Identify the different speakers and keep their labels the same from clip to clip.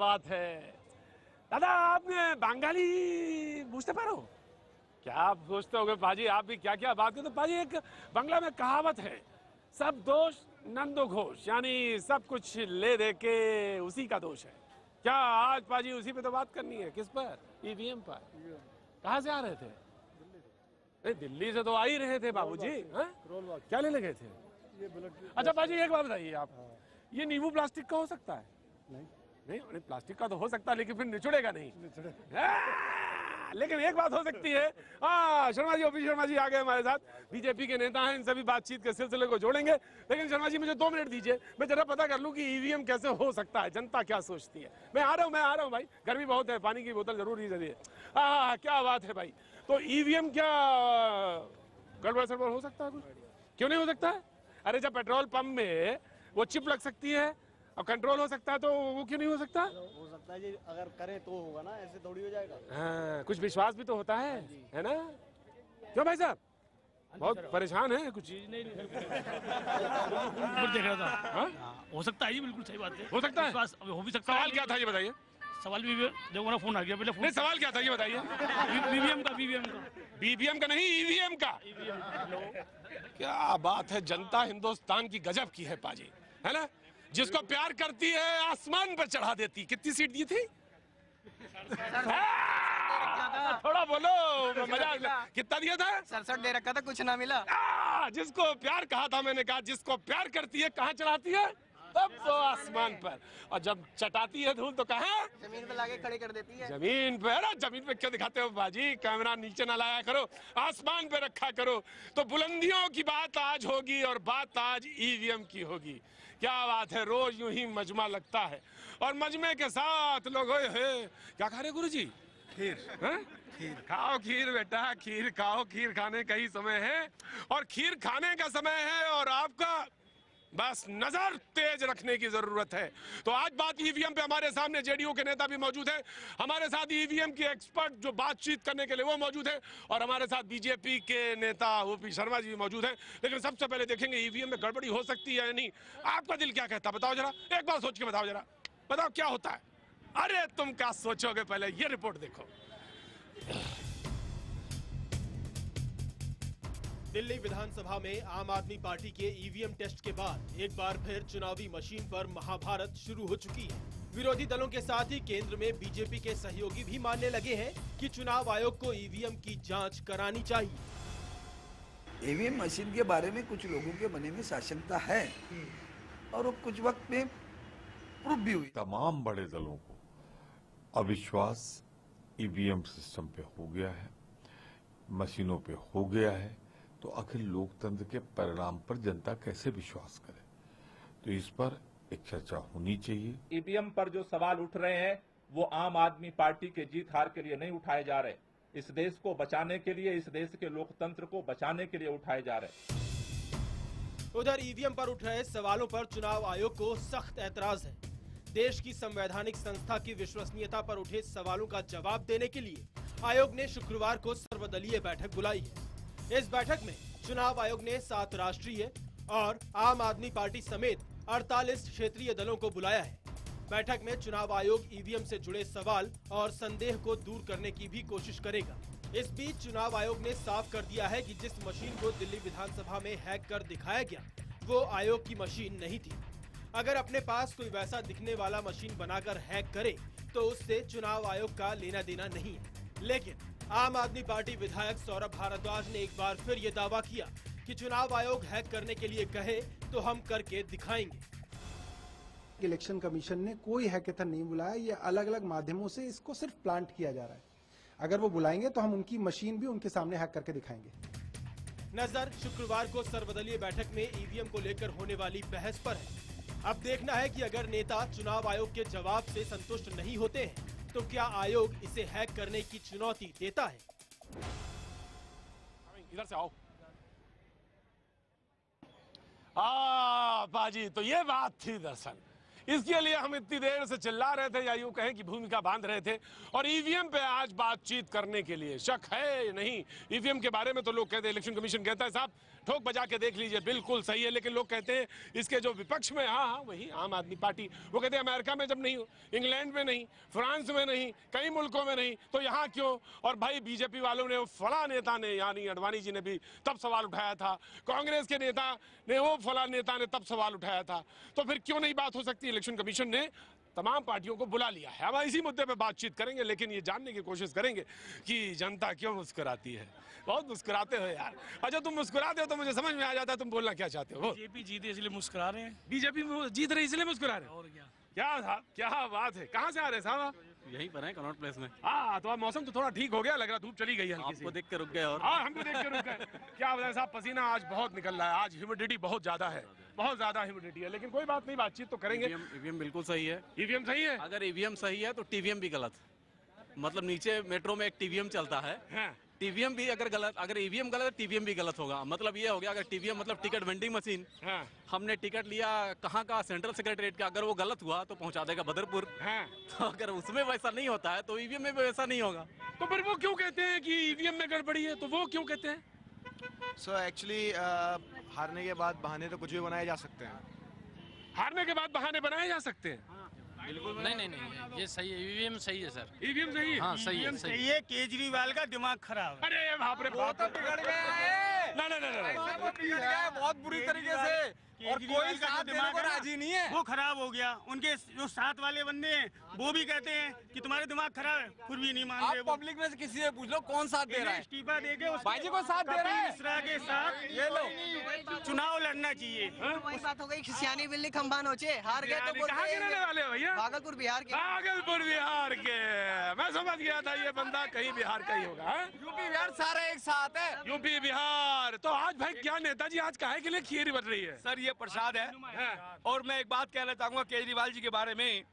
Speaker 1: बात है दादा, आपने बंगाली बुझते पारो? क्या आप सोचते होगे पाजी, आप भी क्या क्या बात करते। पाजी एक बंगला में कहावत है, सब दोष नंदो घोष, यानी सब कुछ ले दे के उसी का दोष है। क्या आज पाजी उसी पे तो बात करनी है? किस पर? ईवीएम पर। कहाँ से आ रहे थे? दिल्ली से तो आ ही रहे थे बाबूजी। क्या लेने गए थे? अच्छा पाजी एक बात बताइए आप, ये नींबू प्लास्टिक का हो सकता है? नहीं प्लास्टिक का तो हो सकता है, लेकिन फिर निचुड़ेगा नहीं। लेकिन एक बात हो सकती है। शर्मा जी, ओपी शर्मा जी आ गए हमारे साथ, बीजेपी के नेता हैं, इन सभी बातचीत के सिलसिले को जोड़ेंगे। लेकिन शर्मा जी मुझे 2 मिनट दीजिए, मैं जरा पता कर लूं कि ईवीएम कैसे हो सकता है, जनता क्या सोचती है। मैं आ रहा हूं भाई, गर्मी बहुत है, पानी की बोतल जरूर ही जरूरी है। क्या बात है भाई। तो ईवीएम क्या गड़बड़ सड़बड़ हो सकता है कुछ? क्यों नहीं हो सकता है? अरे जब पेट्रोल पंप में वो चिप लग सकती है और कंट्रोल हो सकता है, तो वो क्यों नहीं हो सकता?
Speaker 2: हो सकता है जी, अगर करें तो होगा ना, ऐसे थोड़ी हो जाएगा।
Speaker 1: हाँ, कुछ विश्वास भी तो होता है ना? क्यों भाई साहब बहुत परेशान है कुछ?
Speaker 3: देख रहा था। हो सकता है जी, बिल्कुल सही बात है।
Speaker 1: हो सकता है,
Speaker 3: हो भी सकता है।
Speaker 1: सवाल क्या था ये बताइए?
Speaker 3: सवाल भी देखो ना, फोन आ गया पहले।
Speaker 1: नहीं सवाल क्या था ये बताइए? बीबीएम का नहीं, ईवीएम का। क्या बात है, जनता हिंदुस्तान की गजब की है पाजी, है ना? जिसको प्यार करती है आसमान पर चढ़ा देती। कितनी सीट दी थी? थोड़ा बोलो, मजा। कितना दिया था?
Speaker 4: 67 दे रखा था, कुछ ना मिला।
Speaker 1: जिसको प्यार कहा था मैंने, कहा जिसको प्यार करती है कहाँ चढ़ाती है? तब तो आसमान पर, और जब चटाती है धूल तो कहाँ?
Speaker 4: जमीन पे लाके खड़ी कर देती है।
Speaker 1: जमीन पे। अरे जमीन पे क्यों दिखाते हो बाजी? कैमरा नीचे ना लाया करो, आसमान पे रखा करो। तो बुलंदियों की बात आज होगी, और बात आज ईवीएम की होगी। क्या बात है, रोज यूं ही मजमा लगता है, और मजमे के साथ लोग क्या खा रहे गुरुजी? खीर। खीर खाओ, खीर बेटा, खीर खाओ। खीर खाने का ही समय है, और खीर खाने का समय है, और आपका बस नजर तेज रखने की जरूरत है। तो आज बात ईवीएम पे, हमारे सामने जेडीयू के नेता भी मौजूद हैं, हमारे साथ ईवीएम के एक्सपर्ट जो बातचीत करने के लिए वो मौजूद हैं, और हमारे साथ बीजेपी के नेता ओपी शर्मा जी भी मौजूद हैं। लेकिन सबसे पहले देखेंगे ईवीएम में गड़बड़ी हो सकती है या नहीं। आपका दिल क्या कहता है, बताओ जरा, एक बार सोच के बताओ जरा, बताओ क्या होता है? अरे तुम क्या सोचोगे, पहले ये रिपोर्ट देखो।
Speaker 5: दिल्ली विधानसभा में आम आदमी पार्टी के ईवीएम टेस्ट के बाद एक बार फिर चुनावी मशीन पर महाभारत शुरू हो चुकी है। विरोधी दलों के साथ ही केंद्र में बीजेपी के सहयोगी भी मानने लगे हैं कि चुनाव आयोग को ईवीएम की जांच करानी चाहिए।
Speaker 6: ईवीएम मशीन के बारे में कुछ लोगों के मन में साशंकता है, और वो कुछ वक्त में प्रूफ भी हुई।
Speaker 7: तमाम बड़े दलों को अविश्वास ईवीएम सिस्टम पे हो गया है, मशीनों पे हो गया है, तो आखिर लोकतंत्र के परिणाम पर जनता कैसे विश्वास करे? तो इस पर एक चर्चा होनी चाहिए।
Speaker 8: ईवीएम पर जो सवाल उठ रहे हैं वो आम आदमी पार्टी के जीत हार के लिए नहीं उठाए जा रहे, इस देश को बचाने के लिए, इस देश के लोकतंत्र को बचाने के लिए उठाए जा रहे।
Speaker 5: उधर ईवीएम पर उठ रहे सवालों पर चुनाव आयोग को सख्त ऐतराज है। देश की संवैधानिक संस्था की विश्वसनीयता पर उठे सवालों का जवाब देने के लिए आयोग ने शुक्रवार को सर्वदलीय बैठक बुलाई है। इस बैठक में चुनाव आयोग ने 7 राष्ट्रीय और आम आदमी पार्टी समेत 48 क्षेत्रीय दलों को बुलाया है। बैठक में चुनाव आयोग ईवीएम से जुड़े सवाल और संदेह को दूर करने की भी कोशिश करेगा। इस बीच चुनाव आयोग ने साफ कर दिया है कि जिस मशीन को दिल्ली विधानसभा में हैक कर दिखाया गया वो आयोग की मशीन नहीं थी। अगर अपने पास कोई वैसा दिखने वाला मशीन बनाकर हैक करे तो उससे चुनाव आयोग का लेना देना नहीं है। लेकिन आम आदमी पार्टी विधायक सौरभ भारद्वाज ने एक बार फिर ये दावा किया कि चुनाव आयोग हैक करने के लिए कहे तो हम करके दिखाएंगे।
Speaker 9: इलेक्शन कमीशन ने कोई हैकेथन नहीं बुलाया, ये अलग अलग माध्यमों से इसको सिर्फ प्लांट किया जा रहा है। अगर वो बुलाएंगे तो हम उनकी मशीन भी उनके सामने हैक करके दिखाएंगे।
Speaker 5: नजर शुक्रवार को सर्वदलीय बैठक में ईवीएम को लेकर होने वाली बहस पर है। अब देखना है कि अगर नेता चुनाव आयोग के जवाब से संतुष्ट नहीं होते हैं तो क्या आयोग इसे हैक करने की चुनौती देता है।
Speaker 1: इधर से आओ। बाजी, तो ये बात थी दरअसल, इसके लिए हम इतनी देर से चिल्ला रहे थे या यूं कहें कि भूमिका बांध रहे थे। और ईवीएम पे आज बातचीत करने के लिए शक है या नहीं? ईवीएम के बारे में तो लोग कहते हैं, इलेक्शन कमीशन कहता है साहब ठोक बजा के देख लीजिए बिल्कुल सही है, लेकिन लोग कहते हैं इसके जो विपक्ष में हाँ वही आम आदमी पार्टी, वो कहते हैं अमेरिका में जब नहीं, इंग्लैंड में नहीं, फ्रांस में नहीं, कई मुल्कों में नहीं, तो यहाँ क्यों? और भाई बीजेपी वालों ने, फला नेता ने यानी अडवाणी जी ने भी तब सवाल उठाया था, कांग्रेस के नेता ने, वो फला नेता ने तब सवाल उठाया था, तो फिर क्यों नहीं बात हो सकती? इलेक्शन कमीशन ने तमाम पार्टियों को बुला लिया है। अब इसी मुद्दे पे बातचीत करेंगे, लेकिन ये जानने की कोशिश करेंगे कि जनता क्यों मुस्कुराती है। बहुत मुस्कुराते हो यार। अच्छा तुम मुस्कुराते हो तो मुझे समझ में आ जाता है तुम बोलना क्या चाहते हो।
Speaker 3: बीजेपी जीते इसलिए मुस्कुरा रहे हैं।
Speaker 1: बीजेपी जीत रही इसलिए मुस्कुरा रहे हैं।
Speaker 3: और क्या?
Speaker 1: क्या था, क्या बात है। कहाँ से आ रहे साहब?
Speaker 3: यहीं पर है कनॉट प्लेस में।
Speaker 1: हाँ तो अब मौसम तो थोड़ा ठीक हो गया, लग रहा धूप चली गई हल्की सी।
Speaker 3: आपको देख के रुक गए और
Speaker 1: हाँ हमको देख के रुक गए। क्या बताएं साहब, पसीना आज बहुत निकल रहा है, आज ह्यूमिडिटी बहुत ज्यादा है, बहुत ज्यादा ह्यूमिडिटी है, लेकिन कोई बात नहीं, बातचीत तो करेंगे।
Speaker 3: ईवीएम बिल्कुल सही है।
Speaker 1: ईवीएम सही है।
Speaker 3: अगर ईवीएम सही है तो टीवीएम भी गलत। मतलब नीचे मेट्रो में एक टीवीएम चलता है,
Speaker 1: हाँ।
Speaker 3: टीवीएम भी अगर गलत, अगर ईवीएम गलत है टीवीएम भी गलत होगा। मतलब ये हो गया, अगर टीवीएम मतलब टिकट वेंडिंग मशीन,
Speaker 1: हाँ।
Speaker 3: हमने टिकट लिया कहाँ का, सेंट्रल सेक्रेटरीट का, अगर वो गलत हुआ तो पहुंचा देगा बदरपुर।
Speaker 1: हाँ।
Speaker 3: तो अगर उसमें वैसा नहीं होता है तो ईवीएम में भी वैसा नहीं होगा।
Speaker 1: तो फिर वो क्यों कहते हैं कि ईवीएम में गड़बड़ी है? तो वो क्यों कहते हैं?
Speaker 2: सो एक्चुअली हारने के बाद बहाने तो कुछ भी बनाए जा सकते हैं।
Speaker 1: हारने के बाद बहाने बनाए जा सकते हैं?
Speaker 3: नहीं, ये सही है, ईवीएम सही है सर।
Speaker 1: ईवीएम सही है?
Speaker 3: हाँ सही है, सही
Speaker 4: ये केजरीवाल का दिमाग खराब है।
Speaker 1: अरे बाप रे बाप,
Speaker 4: बिगड़ गया है।
Speaker 1: ना ना ना ना
Speaker 4: बिगड़ गया है बहुत बुरी तरीके से, और कोई साथ देने को राजी नहीं है। वो खराब हो गया। उनके जो साथ वाले बंदे हैं वो भी कहते हैं कि तुम्हारे दिमाग खराब है, फिर भी नहीं मान रहे।
Speaker 3: पब्लिक में से किसी से पूछ लो कौन साथ दे रहा है।
Speaker 4: इस्तीफा देके
Speaker 3: भाई जी को साथ दे रहा है।
Speaker 4: मिश्रा के साथ ये लो चुनाव लड़ना चाहिए। वही बात हो गई, खिसियानी बिल्ली खंबा नोचे, हार गए तो
Speaker 1: कहाँ के रहने वाले हो भैया?
Speaker 4: भागलपुर बिहार के।
Speaker 1: भागलपुर बिहार के। मैं समझ गया था ये बंदा कहीं बिहार का ही होगा।
Speaker 3: यूपी बिहार सारे एक साथ है।
Speaker 1: यूपी बिहार। तो आज भाई क्या नेताजी आज काहे के लिए खीर बन रही है?
Speaker 10: सर ये प्रसाद है।
Speaker 1: हाँ।
Speaker 10: और मैं एक बात कहना चाहूंगा केजरीवाल जी के बारे में,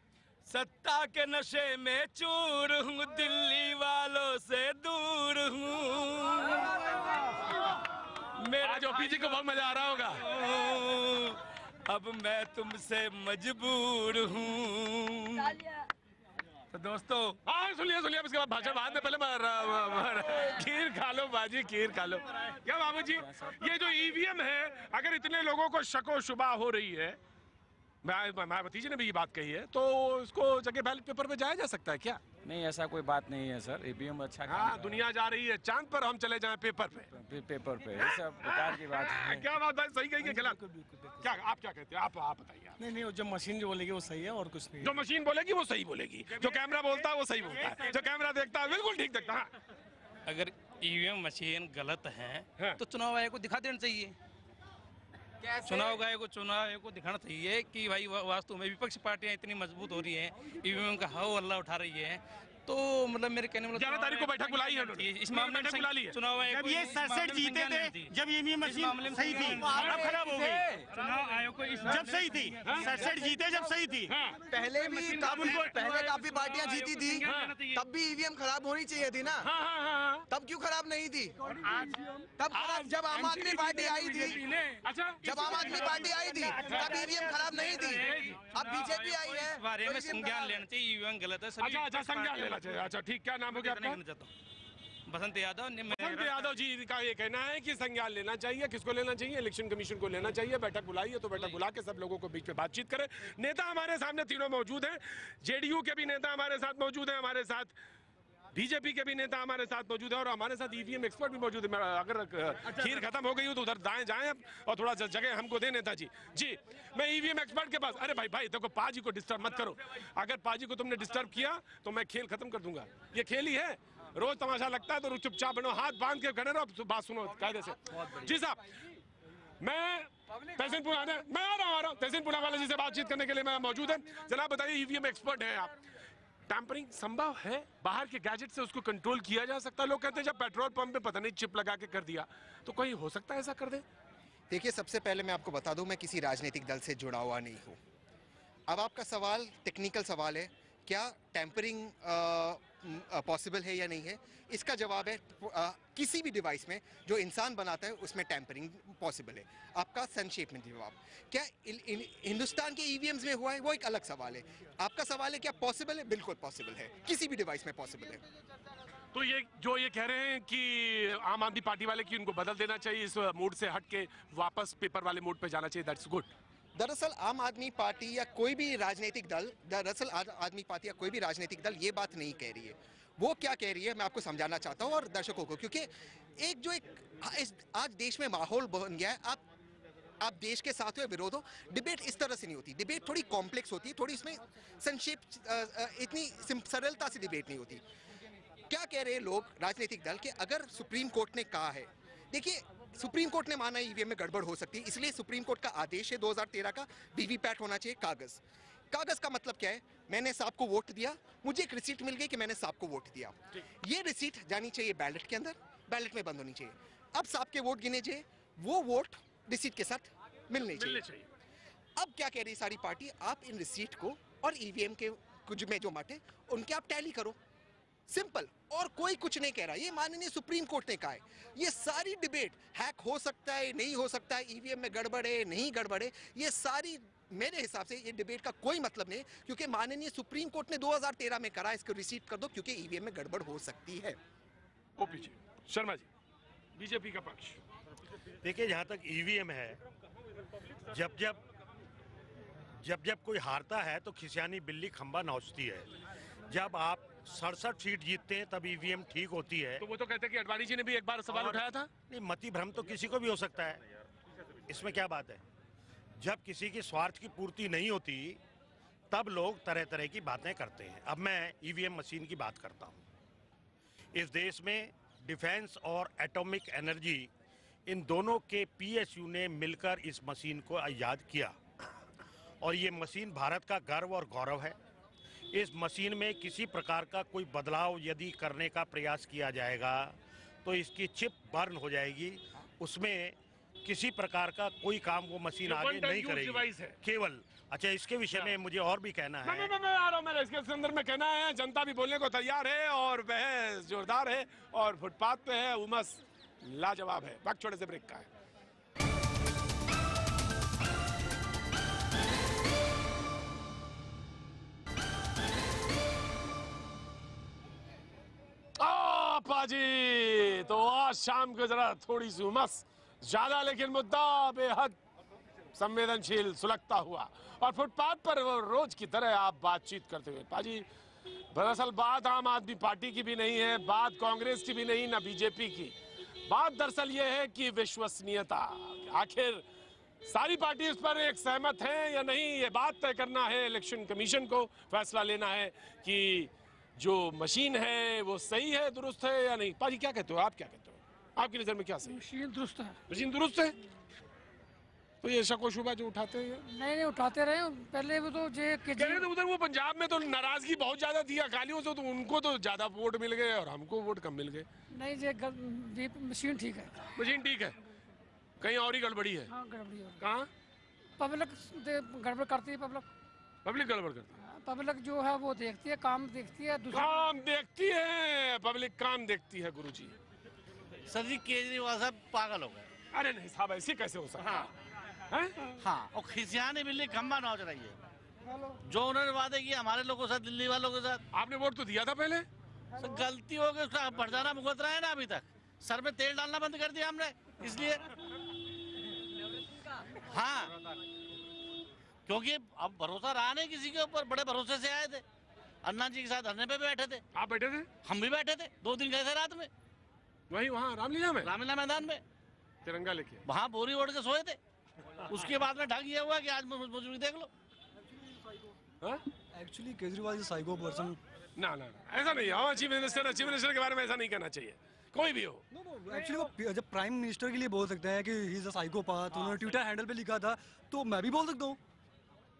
Speaker 10: सत्ता के नशे में चूर हूँ, दिल्ली वालों से दूर हूँ।
Speaker 1: मेरा जो पीछे को बहुत मजा आ रहा होगा।
Speaker 10: अब मैं तुमसे मजबूर हूँ। तो दोस्तों
Speaker 1: हाँ सुनिए सुनिए, इसके बाद भाषण बाद में पहले खीर खा लो बाजी, खीर खा लो। क्या बाबूजी, ये जो ईवीएम है, अगर इतने लोगों को शको शुबा हो रही है, मायावती जी ने भी ये बात कही है, तो उसको जगह बैलेट पेपर पे जाया जा सकता है क्या?
Speaker 11: नहीं, ऐसा कोई बात नहीं है सर। ईवीएम अच्छा
Speaker 1: हाँ, दुनिया जा रही है चांद पर, हम चले जाएं पेपर पे।
Speaker 11: पेपर पे, ये सब बेकार की बात है।
Speaker 1: क्या बात भाई, सही कही के खिलाफ? क्या आप क्या कहते हैं? आप बताइए।
Speaker 3: नहीं, जो मशीन जो बोलेगी वो सही है और कुछ नहीं।
Speaker 1: जो मशीन बोलेगी वो सही बोलेगी, जो कैमरा बोलता है वो सही बोलता है, जो कैमरा देखता है बिल्कुल ठीक देखता है।
Speaker 3: अगर ईवीएम मशीन गलत है तो चुनाव आयोग को दिखा देना चाहिए। चुनाव आयोग को दिखाना चाहिए कि भाई वास्तव में विपक्षी पार्टियां इतनी मजबूत हो रही हैं, ईवीएम का हवा हल्ला उठा रही है, तो मतलब मेरे कहने में
Speaker 1: 11 तारीख को बैठक बुलाई है उन्होंने।
Speaker 3: इस मामले में
Speaker 1: बुला ली है।
Speaker 3: चुनाव आयोग
Speaker 4: जब ये 67 जीते थे, जब ईवीएम मशीन सही थी, अब खराब हो गई।
Speaker 3: चुनाव आयोग को
Speaker 4: जब सही थी 67 जीते, जब सही थी।
Speaker 12: पहले भी पहले काफी पार्टियां जीती थी, तब भी ईवीएम खराब होनी चाहिए थी ना। तब क्यों खराब नहीं थी? तब खराब जब आम आदमी पार्टी आई थी।
Speaker 1: अच्छा,
Speaker 12: जब आम आदमी पार्टी आई थी तब ईवीएम खराब नहीं थी। अब बीजेपी आई है,
Speaker 3: बारे में संज्ञान लेना चाहिए। ईवीएम गलत है।
Speaker 1: अच्छा संज्ञान लेना चाहिए। अच्छा ठीक, क्या नाम हो गया आपका?
Speaker 3: बसंत यादव।
Speaker 1: बसंत यादव जी का ये कहना है कि संज्ञान लेना चाहिए। किसको लेना चाहिए? इलेक्शन कमीशन को लेना चाहिए। बैठक बुलाई है तो बैठक बुला के सब लोगों को बीच में बातचीत करें। नेता हमारे सामने तीनों मौजूद हैं। जेडीयू के भी नेता हमारे साथ मौजूद हैं, हमारे साथ बीजेपी के भी नेता हमारे साथ मौजूद है, और हमारे साथ ईवीएम एक्सपर्ट भी मौजूद है। अगर खीर खत्म हो गई हो तो उधर दाएं जाएं और थोड़ा सा जगह हमको दे नेताजी जी। मैं ईवीएम एक्सपर्ट के पास। अरे भाई देखो, पाजी को डिस्टर्ब मत करो। अगर पाजी को तुमने डिस्टर्ब किया तो मैं खेल खत्म कर दूंगा। ये खेल ही है, रोज तमाशा लगता है तो चुपचाप बनो, हाथ बांध के खड़े रहो, बात सुनो कायदे से। जी साहब, मैं तहसीनपुर मैं आ रहा हूँ तहसीनपुर वाले जी से बातचीत करने के लिए मैं मौजूद है। जनाब बताइए, ईवीएम एक्सपर्ट हैं आप, टैंपरिंग संभव है? बाहर के गैजेट से उसको कंट्रोल किया जा सकता है? लोग कहते हैं जब पेट्रोल पंप पे पता नहीं चिप लगा के कर दिया, तो कहीं हो सकता है ऐसा कर दे?
Speaker 13: देखिए, सबसे पहले मैं आपको बता दूं, मैं किसी राजनीतिक दल से जुड़ा हुआ नहीं हूं। अब आपका सवाल टेक्निकल सवाल है क्या टैंपरिंग पॉसिबल है या नहीं है? इसका जवाब है किसी भी डिवाइस में जो इंसान बनाता है उसमें टैंपरिंग पॉसिबल है। आपका संक्षेप में जवाब क्या हिंदुस्तान के ईवीएम्स में हुआ है वो एक अलग सवाल है। आपका सवाल है क्या पॉसिबल है? बिल्कुल पॉसिबल है, किसी भी डिवाइस में पॉसिबल है।
Speaker 1: तो ये कह रहे हैं कि आम आदमी पार्टी वाले की उनको बदल देना चाहिए, इस मूड से हट के वापस पेपर वाले मूड पे जाना चाहिए, दैट्स गुड।
Speaker 13: दरअसल आम आदमी पार्टी या कोई भी राजनीतिक दल ये बात नहीं कह रही है। वो क्या कह रही है मैं आपको समझाना चाहता हूँ और दर्शकों को, क्योंकि आज देश में माहौल बन गया है। आप देश के साथ हो विरोध हो, डिबेट इस तरह से नहीं होती। डिबेट थोड़ी कॉम्प्लेक्स होती है, थोड़ी इसमें संक्षेप, इतनी सरलता से डिबेट नहीं होती। क्या कह रहे हैं लोग राजनीतिक दल कि अगर सुप्रीम कोर्ट ने कहा है, देखिए सुप्रीम कोर्ट ने माना ईवीएम में गड़बड़ हो सकती है, इसलिए सुप्रीम कोर्ट का आदेश है 2013 का, वीवीपैट होना चाहिए कागज का मतलब क्या है? मैंने साहब को वोट दिया, मुझे एक रिसीट मिल गई कि मैंने साहब को वोट दिया। ये रिसीट जानी चाहिए बैलेट के अंदर, बैलेट में बंद होनी चाहिए। अब साहब के वोट गिने चाहिए, वो वोट रिसीट के साथ मिलने चाहिए। अब क्या कह रही सारी पार्टी, आप इन रिसीट को और ईवीएम के कुछ में जो माटे उनके आप टैली करो, सिंपल। और कोई कुछ नहीं कह रहा, ये माननीय सुप्रीम कोर्ट ने कहा है। ये सारी डिबेट हैक हो सकता है, नहीं हो सकता है, ईवीएम में गड़बड़ है, नहीं गड़बड़ है, ये सारी मेरे हिसाब से ये डिबेट का कोई मतलब नहीं, क्योंकि माननीय सुप्रीम कोर्ट ने 2013 में करा, इसको रिसीट कर दो क्योंकि ईवीएम में गड़बड़ हो सकती है।
Speaker 1: ओपी जी, शर्मा जी, बीजेपी का पक्ष।
Speaker 14: देखिए जहाँ तक ईवीएम है, जब कोई हारता है तो खिसियानी बिल्ली खंबा नोचती है। जब आप 67 सीट जीतते हैं तब ईवीएम ठीक होती है।
Speaker 1: तो वो तो कहते हैं कि अडवाणी जी ने भी एक बार सवाल उठाया था।
Speaker 14: नहीं, मति भ्रम तो किसी को भी हो सकता है, इसमें क्या बात है। जब किसी की स्वार्थ की पूर्ति नहीं होती तब लोग तरह तरह की बातें करते हैं। अब मैं ईवीएम मशीन की बात करता हूं। इस देश में डिफेंस और एटॉमिक एनर्जी, इन दोनों के पीएसयू ने मिलकर इस मशीन को ईजाद किया और ये मशीन भारत का गर्व और गौरव है। इस मशीन में किसी प्रकार का कोई बदलाव यदि करने का प्रयास किया जाएगा तो इसकी चिप बर्न हो जाएगी, उसमें किसी प्रकार का कोई काम वो मशीन आगे नहीं करेगी। केवल अच्छा, इसके विषय में मुझे और भी कहना है।
Speaker 1: मैं आ रहा हूं, मेरे इसके अंदर में कहना है, जनता भी बोलने को तैयार है और बहस जोरदार है और फुटपाथ पे है, उमस लाजवाब है। वक्त छोटे से ब्रेक का है। पाजी तो आज शाम को जरा थोड़ी सी उमस ज्यादा, लेकिन मुद्दा बेहद संवेदनशील सुलगता हुआ और फुटपाथ पर वो रोज की तरह आप बातचीत करते हुए। पाजी दरअसल बात आम आदमी पार्टी की भी नहीं है, बात कांग्रेस की भी नहीं, ना बीजेपी की। बात दरअसल ये है कि विश्वसनीयता, आखिर सारी पार्टी इस पर एक सहमत है या नहीं, ये बात तय करना है। इलेक्शन कमीशन को फैसला लेना है कि जो मशीन है वो सही है, दुरुस्त है या नहीं। पाजी क्या कहते हो, आप क्या कहते हो, आपकी नजर में क्या सही?
Speaker 15: मशीन दुरुस्त है।
Speaker 1: मशीन दुरुस्त है, तो ये शक व शुबा जो उठाते हैं
Speaker 15: नहीं उठाते रहे पहले। वो तो
Speaker 1: तो उधर वो पंजाब में तो नाराजगी बहुत ज्यादा थी अकालियों से, तो उनको तो ज्यादा वोट मिल गए और हमको वोट कम मिल गए।
Speaker 15: नहीं ये मशीन ठीक है,
Speaker 1: मशीन ठीक है, कहीं और ही गड़बड़ी है।
Speaker 15: हाँ गड़बड़ी है।
Speaker 1: कहाँ?
Speaker 15: पब्लिक गड़बड़ करती है,
Speaker 1: पब्लिक गड़बड़ करती है।
Speaker 15: पब्लिक जो है वो देखती है, काम देखती है,
Speaker 1: काम देखती है, पब्लिक काम देखती है। गुरुजी
Speaker 16: सर जी केजरीवाल साहब पागल हो गए।
Speaker 1: अरे नहीं साहब, ऐसे कैसे हो सकता है?
Speaker 16: हाँ, और खिसियानी बिल्ली खंबा नोच रही है। जो उन्होंने वादे किए हमारे लोगों के साथ, दिल्ली वालों के साथ।
Speaker 1: आपने वोट तो दिया था पहले।
Speaker 16: सर गलती हो गई, उसका भरजाना भुगत रहा है ना अभी तक। सर में तेल डालना बंद कर दिया हमने, इसलिए। हाँ, क्योंकि अब भरोसा रहा नहीं किसी के ऊपर। बड़े भरोसे से आए थे, अन्ना जी के साथ धरने पे बैठे थे।
Speaker 1: आप बैठे थे? हम
Speaker 16: भी बैठे थे, 2 दिन गए थे रात में।
Speaker 1: वही वहाँ रामलीला में,
Speaker 16: रामलीला मैदान में
Speaker 1: तिरंगा लेके
Speaker 16: वहाँ बोरी ओढ़ के सोए थे। उसके बाद में ढक गया हुआ कि आज मजबूरी देख लो।
Speaker 17: Actually Kejriwal is psycho person.
Speaker 1: ना ऐसा नहीं है। चीफ मिनिस्टर के बारे में ऐसा नहीं कहना चाहिए, कोई भी हो।
Speaker 17: एक्चुअली वो जब प्राइम मिनिस्टर के लिए बोल सकते हैं कि ही इज अ साइकोपाथ, उन्होंने ट्विटर हैंडल पे लिखा था, तो मैं भी बोल सकता हूँ।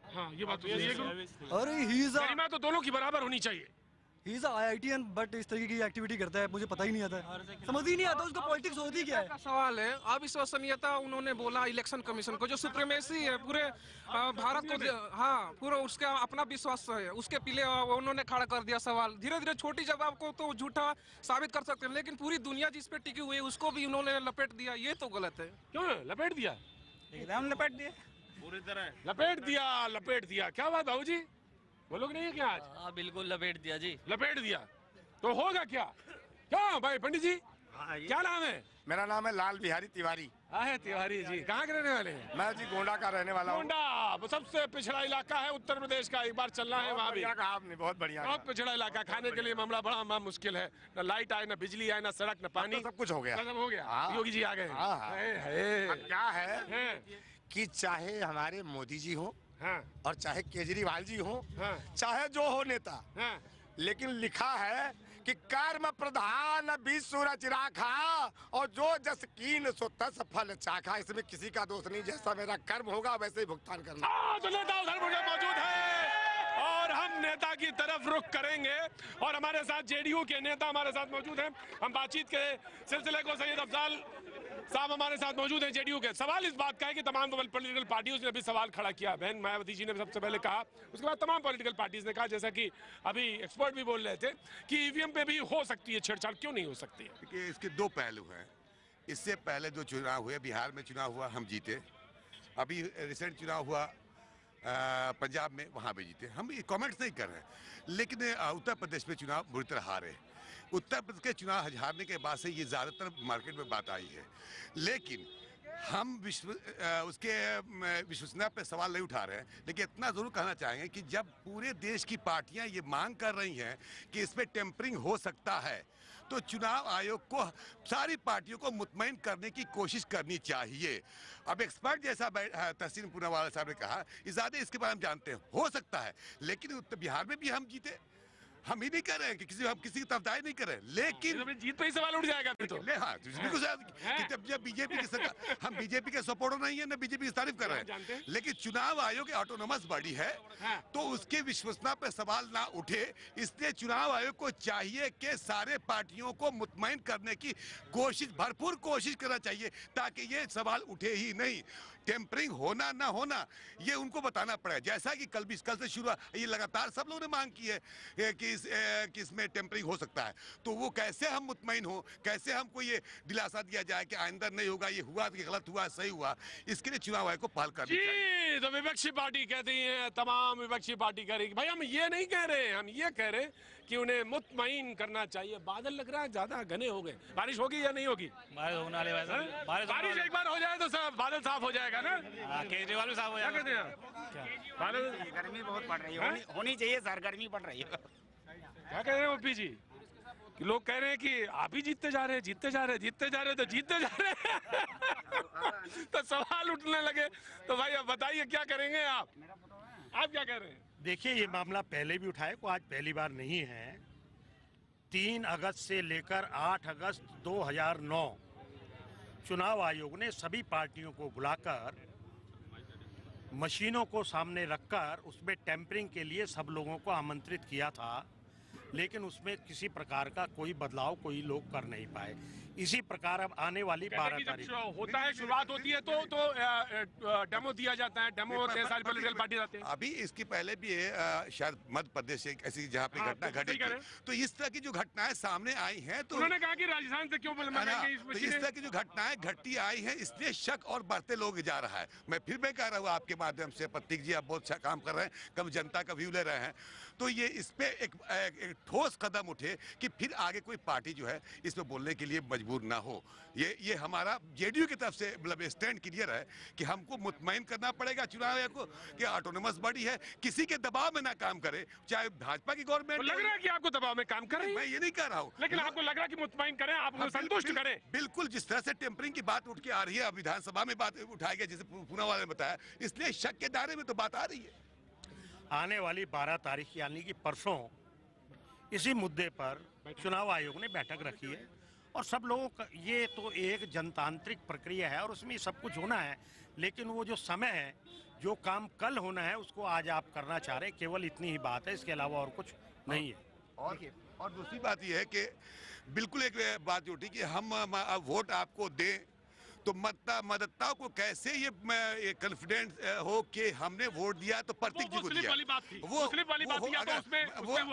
Speaker 1: हाँ, ये बात तो है।
Speaker 17: अरे ही इज
Speaker 1: गरिमा तो दोनों की बराबर होनी चाहिए।
Speaker 17: ही इज IITian बट इस तरीके की एक्टिविटी करता है, मुझे पता ही नहीं आता है, समझ ही नहीं आता उसको पॉलिटिक्स होती क्या है।
Speaker 18: सवाल है अविश्वसनीयता। उन्होंने बोला इलेक्शन कमीशन को जो सुप्रीमेसी है पूरे भारत को, हाँ पूरा उसका अपना विश्वास है, उसके पीछे उन्होंने खड़ा कर दिया सवाल। धीरे धीरे छोटी जवाब को तो झूठा साबित कर सकते हैं, लेकिन पूरी दुनिया जिस पे टिकी हुई है उसको भी उन्होंने लपेट दिया, ये तो गलत है।
Speaker 1: क्यों लपेट दिया?
Speaker 18: एकदम लपेट दिया,
Speaker 1: पूरी तरह लपेट दिया। क्या बात बाबूजी, बोलोगे नहीं है क्या आज?
Speaker 19: हाँ बिल्कुल लपेट दिया जी।
Speaker 1: लपेट दिया तो होगा क्या? क्या भाई पंडित जी क्या नाम है?
Speaker 20: मेरा नाम है लाल बिहारी तिवारी।
Speaker 1: है तिवारी जी, कहाँ के रहने वाले हैं?
Speaker 20: मैं जी गोंडा का रहने वाला हूँ।
Speaker 1: गोंडा सबसे पिछड़ा इलाका है उत्तर प्रदेश का, एक बार चलना है वहाँ भी।
Speaker 20: आपने बहुत बढ़िया,
Speaker 1: बहुत पिछड़ा इलाका, खाने के लिए मामला बड़ा मुश्किल है, न लाइट आए, न बिजली आए, न सड़क, न पानी,
Speaker 20: सब कुछ हो गया।
Speaker 1: सब हो गया। योगी जी आ गए।
Speaker 20: अब क्या है कि चाहे हमारे मोदी जी हो और चाहे केजरीवाल जी हो, चाहे जो हो नेता, लेकिन लिखा है कि कर्म प्रधान बीज सूरज राखा और जो जस कीन सो तस फल चाखा। इसमें किसी का दोष नहीं, जैसा मेरा कर्म होगा वैसे ही भुगतान करना।
Speaker 1: तो नेता उधर मौजूद है और हम नेता की तरफ रुख करेंगे और हमारे साथ जेडीयू के नेता हमारे साथ मौजूद हैं। हम बातचीत के सिलसिले को सैयद अफजाल साहब हमारे साथ मौजूद हैं जेडीयू के। सवाल इस बात का है कि तमाम पॉलिटिकल पार्टियों ने भी सवाल खड़ा किया, बहन मायावती जी ने सबसे पहले कहा, उसके बाद तमाम पॉलिटिकल पार्टीज ने कहा, जैसा कि अभी एक्सपर्ट भी बोल रहे थे कि ईवीएम पे भी हो सकती है छेड़छाड़, क्यों नहीं हो सकती है?
Speaker 20: देखिए इसके दो पहलू हैं। इससे पहले जो चुनाव हुए, बिहार में चुनाव हुआ, हम जीते। अभी रिसेंट चुनाव हुआ पंजाब में, वहाँ भी जीते। हम कमेंट्स नहीं कर रहे हैं, लेकिन उत्तर प्रदेश में चुनाव बुरी तरह हारे। उत्तर प्रदेश के चुनाव हारने के बाद से ये ज़्यादातर मार्केट में बात आई है, लेकिन हम उसके विश्वसनीयता पे सवाल नहीं उठा रहे हैं। लेकिन इतना ज़रूर कहना चाहेंगे कि जब पूरे देश की पार्टियां ये मांग कर रही हैं कि इसमें टेम्परिंग हो सकता है, तो चुनाव आयोग को सारी पार्टियों को मुतमईन करने की कोशिश करनी चाहिए। अब एक्सपर्ट जैसा तहसीन पूनावाला साहब ने कहा, ज़्यादा इसके बारे में जानते हैं, हो सकता है, लेकिन बिहार में भी हम जीते। हम ही नहीं कर रहे हैं कि हम किसी की तरफदारी नहीं कर रहे, लेकिन
Speaker 1: जीत पे ही सवाल उठ जाएगा फिर तो।
Speaker 20: हाँ, जब बीजेपी की सरकार, हम बीजेपी के सपोर्टर नहीं है, न बीजेपी की तारीफ कर रहे हैं, लेकिन चुनाव आयोग ऑटोनोमस बॉडी है, तो उसके विश्वसनीयता पे सवाल ना उठे। इसलिए चुनाव आयोग को चाहिए कि सारे पार्टियों को मुतमईन करने की भरपूर कोशिश करना चाहिए, ताकि ये सवाल उठे ही नहीं। टेम्परिंग होना ना होना ये उनको बताना पड़ेगा, जैसा कि कल से शुरू हुआ, ये लगातार सब लोगों ने मांग की है कि इसमें टेम्परिंग हो सकता है। तो वो कैसे हम मुतमईन हो, कैसे हमको ये दिलासा दिया जाए कि आइंदा नहीं होगा, ये हुआ कि गलत हुआ सही हुआ, इसके लिए चुनाव आयोग को पहल करनी चाहिए।
Speaker 1: तो विपक्षी पार्टी कहती है, तमाम विपक्षी पार्टी कह रही, भाई हम ये नहीं कह रहे, हम ये कह रहे कि उन्हें मुतमईन करना चाहिए। बादल लग रहा है ज्यादा घने हो गए, बारिश होगी या नहीं होगी?
Speaker 3: बारिश होने वाले,
Speaker 1: बारिश एक बार हो जाए तो सब बादल साफ हो जाएगा ना।
Speaker 3: केजरीवाल भी साफ हो जाएगा।
Speaker 1: बादल
Speaker 21: गर्मी बहुत पड़ रही है, होनी चाहिए सर, गर्मी पड़ रही है।
Speaker 1: क्या कह रहे हैं ओपी जी? कि लोग कह रहे हैं कि आप ही जीतते जा रहे हैं, जीतते जा रहे हैं, जीतते जा रहे हैं, तो जीतते जा रहे हैं। तो सवाल उठने लगे। तो भाई अब बताइए क्या करेंगे आप क्या कह रहे हैं?
Speaker 14: देखिए ये मामला पहले भी उठाए को आज पहली बार नहीं है। 3 अगस्त से लेकर 8 अगस्त 2009 चुनाव आयोग ने सभी पार्टियों को बुलाकर मशीनों को सामने रखकर उसमें टेम्परिंग के लिए सब लोगों को आमंत्रित किया था, लेकिन उसमें किसी प्रकार का कोई बदलाव कोई लोग कर नहीं पाए। इसी प्रकार अब आने वाली 12 तारीख
Speaker 1: होता है, शुरुआत होती है तो डेमो दिया जाता है, डेमो होते हैं, सारी पॉलिटिकल पार्टी आते हैं।
Speaker 20: अभी इसके पहले भी शायद मध्य प्रदेश ऐसी जहाँ पे घटना घटी, तो इस तरह की जो घटनाएं सामने आई हैं, तो
Speaker 1: उन्होंने कहा कि राजस्थान से क्यों
Speaker 20: तो इस तरह की जो घटनाएं घटती आई हैं, इसलिए शक और बढ़ते लोग जा रहा है। मैं फिर मैं कह रहा हूँ आपके माध्यम से, प्रतीक जी आप बहुत अच्छा काम कर रहे हैं, कम जनता का व्यू ले रहे हैं, तो ये इस पे एक ठोस कदम उठे कि फिर आगे कोई पार्टी जो है इसमें बोलने के लिए मजबूर ना हो। ये हमारा जेडीयू की तरफ से मतलब स्टैंड क्लियर है कि हमको मुतमईन करना पड़ेगा चुनाव आयोग को कि ऑटोनोमस बॉडी है, किसी के दबाव में ना काम करे, चाहे भाजपा की गवर्नमेंट।
Speaker 1: लग रहा है कि आपको दबाव में काम कर रही है?
Speaker 20: मैं ये नहीं कह रहा हूँ,
Speaker 1: लेकिन आपको लग रहा है कि मुतमईन करें, आप उनको संतुष्ट करें।
Speaker 20: बिल्कुल, जिस तरह से टेम्परिंग की बात उठ के आ रही है, विधानसभा में बात उठाई गई, जैसे पूनावाला ने बताया, इसलिए शक के दायरे में तो बात आ रही है।
Speaker 14: आने वाली 12 तारीख यानी कि परसों इसी मुद्दे पर चुनाव आयोग ने बैठक रखी है और सब लोगों का ये तो एक जनतांत्रिक प्रक्रिया है और उसमें सब कुछ होना है, लेकिन वो जो समय है, जो काम कल होना है, उसको आज आप करना चाह रहे हैं, केवल इतनी ही बात है, इसके अलावा और कुछ नहीं है।
Speaker 20: और दूसरी बात यह है कि बिल्कुल एक बात उठी कि हम वोट आपको दें तो मतदाताओं को कैसे ये कॉन्फिडेंस हो कि हमने वोट दिया तो प्रतीक जी को दिया। वो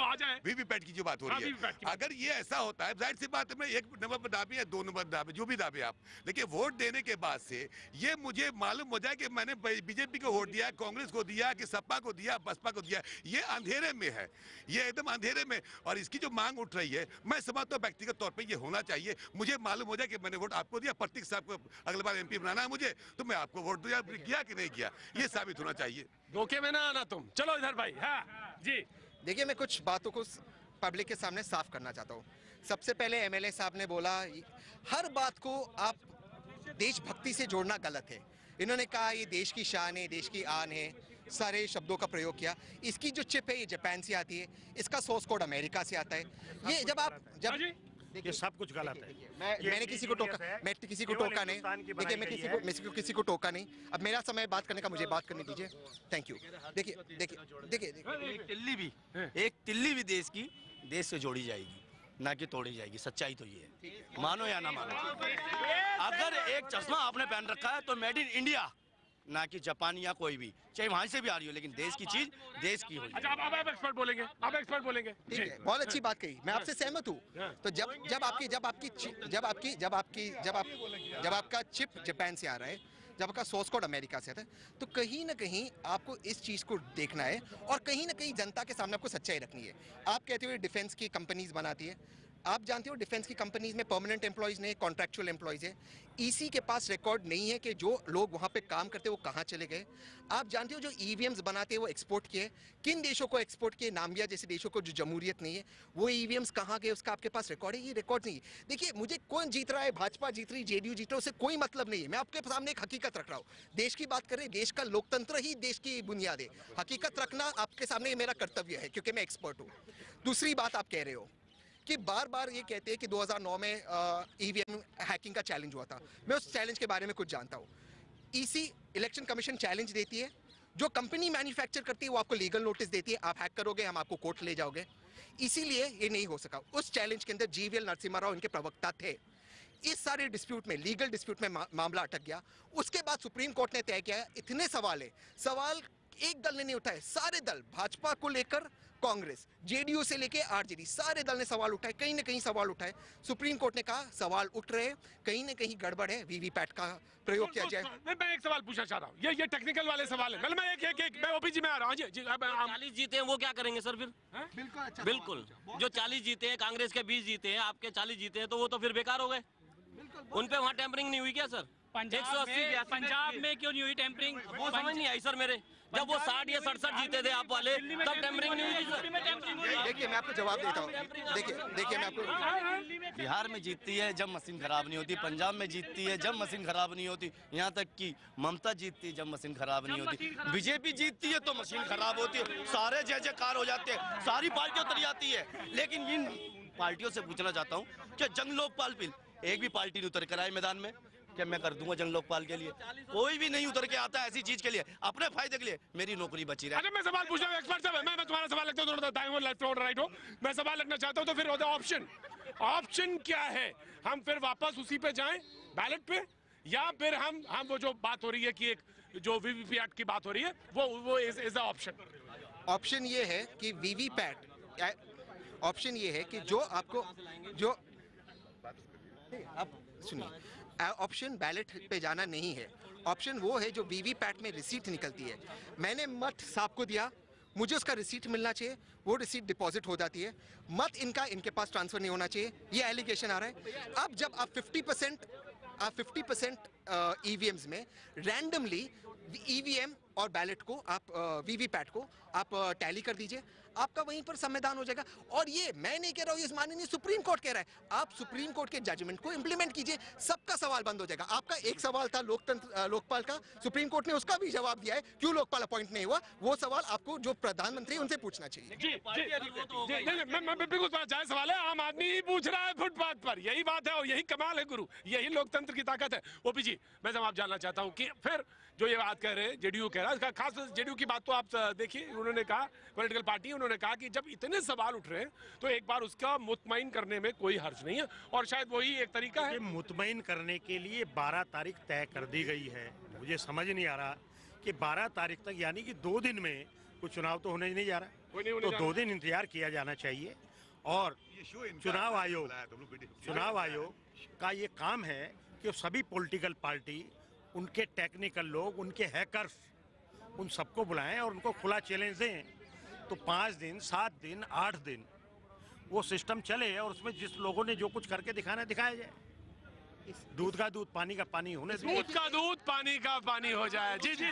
Speaker 20: आ जाए वीवीपैट की जो बात हो रही है, अगर ये ऐसा होता है जाहिर सी बात है मैं 1 नंबर पर दाबे या 2 नंबर दाबे जो भी दाबे आप, लेकिन वोट देने के बाद से ये मुझे मालूम हो जाए कि मैंने बीजेपी को वोट दिया, कांग्रेस को दिया कि सपा को दिया, बसपा को दिया, ये अंधेरे में है, ये एकदम अंधेरे में। और इसकी जो मांग उठ रही है मैं समझता हूँ व्यक्तिगत तौर पर ये होना चाहिए। मुझे मालूम हो जाए कि मैंने वोट आपको दिया, प्रतीक साहब को अगली बार एमपी बनाना है मुझे, तो मैं आपको वोट दिया कि नहीं किया, ये साबित होना चाहिए।
Speaker 1: धोखे में ना आना तुम। चलो इधर भाई। हाँ जी,
Speaker 13: देखिए मैं कुछ बातों को पब्लिक के सामने साफ करना चाहता हूँ। सबसे पहले एमएलए साहब ने बोला हर बात को आप देशभक्ति से जोड़ना गलत है। इन्होंने कहा ये देश की शान है, देश की आन है, सारे शब्दों का प्रयोग किया। इसकी जो चिप है ये जापान से आती है, इसका सोर्स कोड अमेरिका से आता है। ये जब
Speaker 14: ये सब कुछ गलत है।
Speaker 13: मैंने किसी को टोका नहीं। देखिए मैं किसी को टोका नहीं। अब मेरा समय बात करने का, मुझे बात करने दीजिए। Thank you. देखिए
Speaker 19: एक तिल्ली भी देश से जोड़ी जाएगी, ना कि तोड़ी जाएगी। सच्चाई तो ये है, मानो या ना मानो। अगर एक चश्मा आपने पहन रखा है तो मेड इन इंडिया, ना कि जापान या कोई भी, चाहे वहां से भी आ रही हो, लेकिन देश की चीज देश की हो।
Speaker 1: अच्छा आप एक्सपर्ट बोलेंगे, आप एक्सपर्ट बोलेंगे।
Speaker 13: ठीक है, बहुत अच्छी बात कही, मैं आपसे सहमत हूँ। तो जब आपका चिप जापान से आ रहा है, जब आपका सोर्स कोड अमेरिका से आता है, तो कहीं ना कहीं आपको इस चीज को देखना है और कहीं ना कहीं जनता के सामने आपको सच्चाई रखनी है। आप कहते हो डिफेंस की कंपनीज बनाती है, आप जानते हो डिफेंस की कंपनीज में परमानेंट एम्प्लॉयज नहीं, कॉन्ट्रैक्चुअल एम्प्लॉयज है। ईसी के पास रिकॉर्ड नहीं है कि जो लोग वहां पे काम करते हैं वो कहां चले गए। आप जानते हो जो ईवीएम्स बनाते हैं वो एक्सपोर्ट किए, किन देशों को एक्सपोर्ट किए, नाम्बिया जैसे देशों को जो जमहूरियत नहीं है, वो ईवीएम्स कहां गए उसका आपके पास रिकॉर्ड है? ये रिकॉर्ड नहीं है। देखिए मुझे कौन जीत रहा है, भाजपा जीत रही, जेडीयू जीत रहा है, उससे कोई मतलब नहीं है। मैं आपके सामने एक हकीकत रख रहा हूँ, देश की बात करें, देश का लोकतंत्र ही देश की बुनियाद है। हकीकत रखना आपके सामने मेरा कर्तव्य है क्योंकि मैं एक्सपर्ट हूँ। दूसरी बात आप कह रहे हो कि बार बार ये कहते हैं कि 2009 में ईवीएम हैकिंग का चैलेंज हुआ था। मैं उस चैलेंज के बारे में कुछ जानता हूँ। ईसी इलेक्शन कमीशन चैलेंज देती है, जो कंपनी मैन्युफैक्चर करती है वो आपको लीगल नोटिस देती है, आप हैक करोगे हम आपको कोर्ट ले जाओगे। इसीलिए ये नहीं हो सका। उस चैलेंज के अंदर जीवीएल नरसिम्हा राव इनके प्रवक्ता थे। इस सारे डिस्प्यूट में, लीगल डिस्प्यूट में मामला अटक गया। उसके बाद सुप्रीम कोर्ट ने तय किया इतने सवाल है, सवाल एक दल ने नहीं उठाए, सारे दल, भाजपा को लेकर कांग्रेस, जेडीयू से लेके आरजेडी, सारे दल ने सवाल उठाए, कहीं ना कहीं सवाल उठाए। सुप्रीम कोर्ट ने कहा सवाल उठ रहे हैं, कहीं ना कहीं गड़बड़ है, वीवीपैट का प्रयोग किया जाए।
Speaker 1: मैं एक सवाल पूछना चाह रहा हूँ, ये टेक्निकल वाले सवाल है। मैं ओपीजी में आ रहा हूँ।
Speaker 22: 40 जीते हैं वो क्या करेंगे सर फिर? बिल्कुल, जो 40 जीते हैं, कांग्रेस के 20 जीते हैं, आपके 40 जीते हैं, तो वो तो फिर बेकार हो गए। उन पे वहाँ टेम्परिंग नहीं हुई क्या सर? पंजाब में क्यों नहीं हुई टेम्परिंग? वो समझ नहीं आई सर मेरे। जब वो 60 या 67 जीते थे आप वाले, तब टेम्परिंग नहीं हुई सर।
Speaker 13: देखिए मैं आपको जवाब देता हूँ। देखिए मैं आपको,
Speaker 19: बिहार में जीतती है जब मशीन खराब नहीं होती, पंजाब में जीतती है जब मशीन खराब नहीं होती, यहाँ तक कि ममता जीतती है जब मशीन खराब नहीं होती, बीजेपी जीतती है तो मशीन खराब होती है, सारे जय जयकार हो जाते हैं, सारी पार्टियां उतर जाती है। लेकिन इन पार्टियों से पूछना चाहता हूँ कि जंग लोकपाल बिल एक भी पार्टी ने उतर कर आए मैदान में कि मैं कर दूंगा जंग लोकपाल के लिए? कोई भी नहीं उतर के आता है ऐसी चीज के लिए, अपने फायदे के लिए। मेरी नौकरी बची रही।
Speaker 1: अच्छा मैं सवाल पूछ रहा हूँ, एक्सपर्ट साहब, मैं तुम्हारा सवाल लगता हूँ, दाएं हो, लेफ्ट हो, राइट हो, मैं सवाल रखना चाहता हूँ, तो फिर ऑप्शन क्या है? हम फिर वापस उसी पे जाएं, बैलेट पे, या फिर हम वो जो बात हो रही है कि एक जो वीवीपैट की बात हो रही है वो इज द ऑप्शन?
Speaker 13: ऑप्शन ये है कि वीवीपैट, ऑप्शन ये है कि जो आपको जो अब सुनिए, ऑप्शन बैलेट पे जाना नहीं है। ऑप्शन वो है जो वीवीपैट में रिसीट निकलती है। मैंने मत साहब को दिया, मुझे उसका रिसीट मिलना चाहिए, वो रिसीट डिपॉजिट हो जाती है। मत इनके पास ट्रांसफर नहीं होना चाहिए, ये एलिगेशन आ रहा है। अब जब आप 50% ईवीएम्स में रैंडमली ईवीएम और बैलेट को आप वीवीपैट को आप टैली कर दीजिए, आपका वहीं पर संविधान हो जाएगा। और ये मैं नहीं कह रहा हूँ, ये माननीय सुप्रीम कोर्ट कह रहा है। आप सुप्रीम कोर्ट के जजमेंट को इंप्लीमेंट कीजिए, सबका सवाल बंद हो जाएगा। आपका एक सवाल था लोकपाल का, सुप्रीम कोर्ट ने उसका भी जवाब दिया है, क्यों लोकपाल अपॉइंट नहीं हुआ। वो सवाल आपको जो प्रधानमंत्री उनसे पूछना चाहिए।
Speaker 1: बिल्कुल जायज सवाल है, आम आदमी ही पूछ रहा है फुटपाथ पर। यही बात है और यही कमाल है गुरु, यही लोकतंत्र की ताकत है। ओपी जी, मैं जवाब जानना चाहता हूँ कि फिर जो ये बात कह रहे हैं, जेडीयू कह रहा है, खास जेडीयू की बात तो आप देखिए, उन्होंने कहा पॉलिटिकल पार्टी, उन्होंने कहा कि जब इतने सवाल उठ रहे हैं तो एक बार उसका मुतमईन करने में कोई हर्ज नहीं है, और शायद वही एक तरीका है।
Speaker 14: मुतमईन करने के लिए 12 तारीख तय कर दी गई है। मुझे समझ नहीं आ रहा कि 12 तारीख तक, यानी कि 2 दिन में कुछ चुनाव तो होने नहीं जा रहा, तो 2 दिन इंतजार किया जाना चाहिए। और चुनाव आयोग का ये काम है कि सभी पॉलिटिकल पार्टी, उनके टेक्निकल लोग, उनके हैकर्स, उन सबको बुलाएं और उनको खुला चैलेंज दें। तो 5 दिन, 7 दिन, 8 दिन वो सिस्टम चले और उसमें जिस लोगों ने जो कुछ करके दिखाना दिखाया जाए। दूध का दूध, पानी का पानी होने से
Speaker 1: दूध का दूध, पानी का पानी हो जाए। जी जी,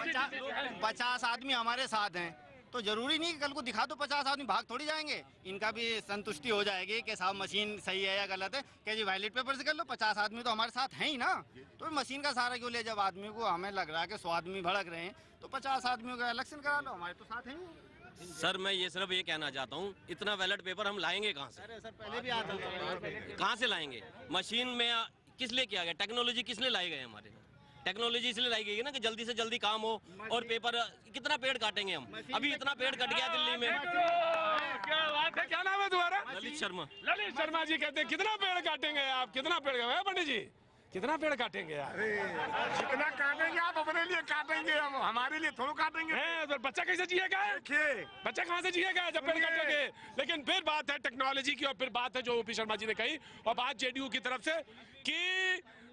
Speaker 21: 50 आदमी हमारे साथ हैं तो जरूरी नहीं कि कल को दिखा दो 50 आदमी भाग थोड़ी जाएंगे। इनका भी संतुष्टि हो जाएगी कि साहब मशीन सही है या गलत है, कि जी वायलेट पेपर से कर लो, 50 आदमी तो हमारे साथ हैं ही ना, तो मशीन का सहारा क्यों ले। जब आदमी को हमें लग रहा है कि 100 आदमी भड़क रहे हैं तो 50 आदमियों का इलेक्शन करा लो, हमारे तो साथ हैं ही।
Speaker 22: सर मैं ये सिर्फ ये कहना चाहता हूँ, इतना बैलेट पेपर हम लाएंगे कहाँ से?
Speaker 21: सर पहले भी आता था,
Speaker 22: कहाँ से लाएंगे? मशीन में किस लिए किया गया? टेक्नोलॉजी किस लिए लाई गए? हमारे टेक्नोलॉजी इसलिए लाई गई है ना कि जल्दी से जल्दी काम हो, और पेपर कितना पेड़ काटेंगे हम? अभी इतना पेड़ कट गया दिल्ली में।
Speaker 1: क्या बात है, क्या नाम है तुम्हारा?
Speaker 22: ललित शर्मा।
Speaker 1: ललित शर्मा जी कहते हैं कितना पेड़ काटेंगे आप? कितना पेड़ पंडित जी, कितना पेड़ काटेंगे यार?
Speaker 10: जितना काटेंगे आप अपने लिए काटेंगे, हम हमारे लिए थोड़ा काटेंगे।
Speaker 1: तो बच्चा कैसे जिएगा? बच्चा कहाँ से जिएगा जब पेड़ काटेंगे? लेकिन फिर बात है टेक्नोलॉजी की, और फिर बात है जो ओपी शर्मा जी ने कही, और बात जेडीयू की तरफ से कि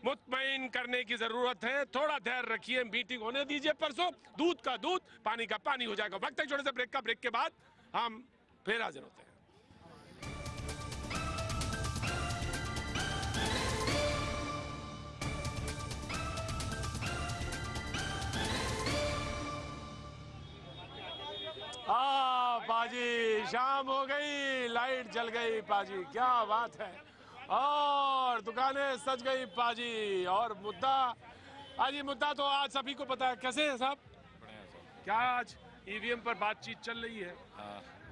Speaker 1: मुतमईन करने की जरूरत है, थोड़ा धैर्य रखिए, मीटिंग होने दीजिए परसों, दूध का दूध, पानी का पानी हो जाएगा। वक्त है छोटे से ब्रेक का, ब्रेक के बाद हम फिर हाजिर होते हैं। पाजी शाम हो गई, लाइट जल गई पाजी, क्या बात है, और दुकानें सज गई पाजी। और मुद्दा, आज ये मुद्दा तो आज सभी को पता है। कैसे है साहब? क्या आज ईवीएम पर बातचीत चल रही है?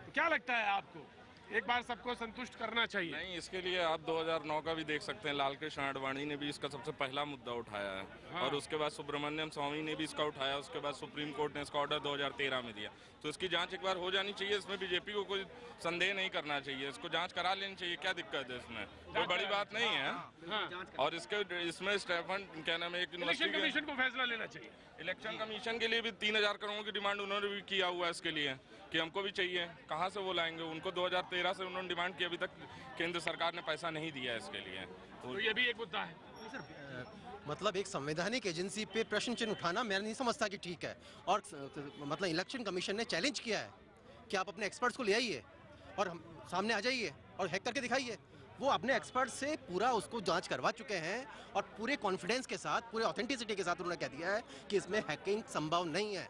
Speaker 1: तो क्या लगता है आपको, एक बार सबको संतुष्ट करना चाहिए?
Speaker 6: नहीं, इसके लिए आप 2009 का भी देख सकते हैं, लाल कृष्ण आडवाणी ने भी इसका सबसे पहला मुद्दा उठाया है। हाँ। और उसके बाद सुब्रमण्यम स्वामी ने भी इसका उठाया, उसके बाद सुप्रीम कोर्ट ने इसका ऑर्डर 2013 में दिया। तो इसकी जांच एक बार हो जानी चाहिए, इसमें बीजेपी को कोई संदेह नहीं करना चाहिए, इसको जांच करा लेनी चाहिए। क्या दिक्कत है इसमें? कोई बड़ी बात नहीं है। हाँ। और इसमें स्टेफन क्या नाम है, एक
Speaker 1: इलेक्शन कमीशन को फैसला लेना चाहिए।
Speaker 6: इलेक्शन कमीशन के लिए भी 3000 करोड़ की डिमांड उन्होंने भी किया हुआ है इसके लिए, कि हमको भी चाहिए। कहाँ से वो लाएंगे? उनको 2013 से उन्होंने डिमांड की, अभी तक केंद्र सरकार ने पैसा नहीं दिया इसके लिए।
Speaker 1: तो ये भी एक मुद्दा है।
Speaker 7: मतलब एक संवैधानिक एजेंसी पे प्रश्न चिन्ह उठाना मैं नहीं समझता कि ठीक है। और मतलब इलेक्शन कमीशन ने चैलेंज किया है कि आप अपने एक्सपर्ट्स को ले आइए और हम सामने आ जाइए और हैक करके दिखाइए। वो अपने एक्सपर्ट से पूरा उसको जांच करवा चुके हैं और पूरे कॉन्फिडेंस के साथ, पूरे ऑथेंटिसिटी के साथ उन्होंने कह दिया है कि इसमें हैकिंग संभव नहीं है।